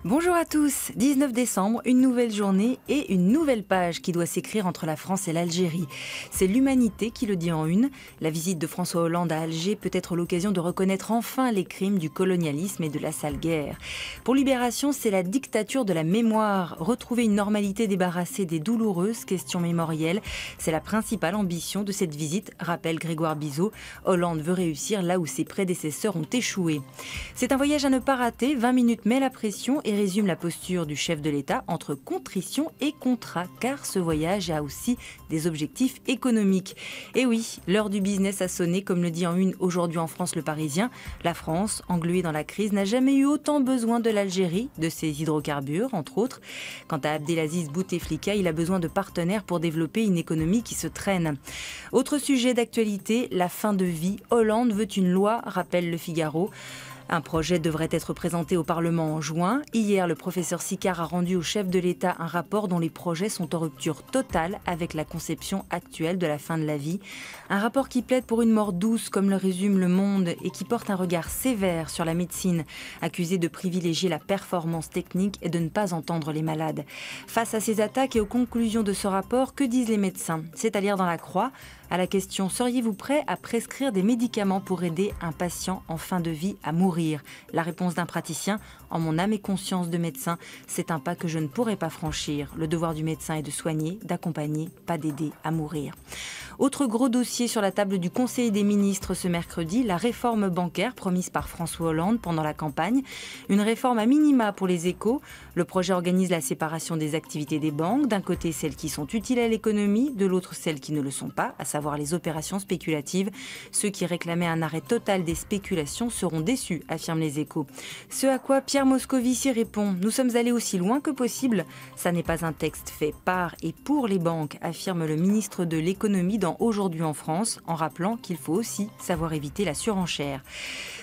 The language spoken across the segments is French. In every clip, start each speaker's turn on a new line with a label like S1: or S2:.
S1: Bonjour à tous, 19 décembre, une nouvelle journée et une nouvelle page qui doit s'écrire entre la France et l'Algérie. C'est l'Humanité qui le dit en une. La visite de François Hollande à Alger peut être l'occasion de reconnaître enfin les crimes du colonialisme et de la sale guerre. Pour Libération, c'est la dictature de la mémoire. Retrouver une normalité débarrassée des douloureuses questions mémorielles, c'est la principale ambition de cette visite, rappelle Grégoire Bizot. Hollande veut réussir là où ses prédécesseurs ont échoué. C'est un voyage à ne pas rater, 20 minutes met la pression et résume la posture du chef de l'État entre contrition et contrat, car ce voyage a aussi des objectifs économiques. Et oui, l'heure du business a sonné, comme le dit en une aujourd'hui en France Le Parisien. La France, engluée dans la crise, n'a jamais eu autant besoin de l'Algérie, de ses hydrocarbures, entre autres. Quant à Abdelaziz Bouteflika, il a besoin de partenaires pour développer une économie qui se traîne. Autre sujet d'actualité, la fin de vie. Hollande veut une loi, rappelle Le Figaro. Un projet devrait être présenté au Parlement en juin. Hier, le professeur Sicard a rendu au chef de l'État un rapport dont les projets sont en rupture totale avec la conception actuelle de la fin de la vie. Un rapport qui plaide pour une mort douce, comme le résume Le Monde, et qui porte un regard sévère sur la médecine, accusée de privilégier la performance technique et de ne pas entendre les malades. Face à ces attaques et aux conclusions de ce rapport, que disent les médecins ? C'est à lire dans La Croix. À la question « Seriez-vous prêt à prescrire des médicaments pour aider un patient en fin de vie à mourir ?» La réponse d'un praticien « En mon âme et conscience de médecin, c'est un pas que je ne pourrais pas franchir. Le devoir du médecin est de soigner, d'accompagner, pas d'aider à mourir. » Autre gros dossier sur la table du Conseil des ministres ce mercredi, la réforme bancaire promise par François Hollande pendant la campagne. Une réforme à minima pour les Échos. Le projet organise la séparation des activités des banques. D'un côté, celles qui sont utiles à l'économie, de l'autre, celles qui ne le sont pas, à savoir les opérations spéculatives. Ceux qui réclamaient un arrêt total des spéculations seront déçus, affirment les Échos. Ce à quoi Pierre Moscovici répond « Nous sommes allés aussi loin que possible. Ça n'est pas un texte fait par et pour les banques », affirme le ministre de l'économie dans Aujourd'hui en France, en rappelant qu'il faut aussi savoir éviter la surenchère.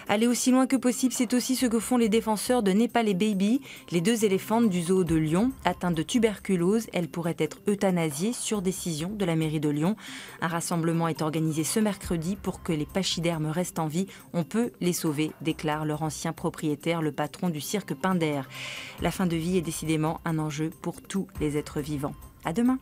S1: Aller aussi loin que possible, c'est aussi ce que font les défenseurs de Népal et Baby, les deux éléphantes du zoo de Lyon. Atteintes de tuberculose, elles pourraient être euthanasiées sur décision de la mairie de Lyon. Un rassemblement est organisé ce mercredi pour que les pachydermes restent en vie. On peut les sauver, déclare leur ancien propriétaire, le patron du cirque Pinder. La fin de vie est décidément un enjeu pour tous les êtres vivants. À demain.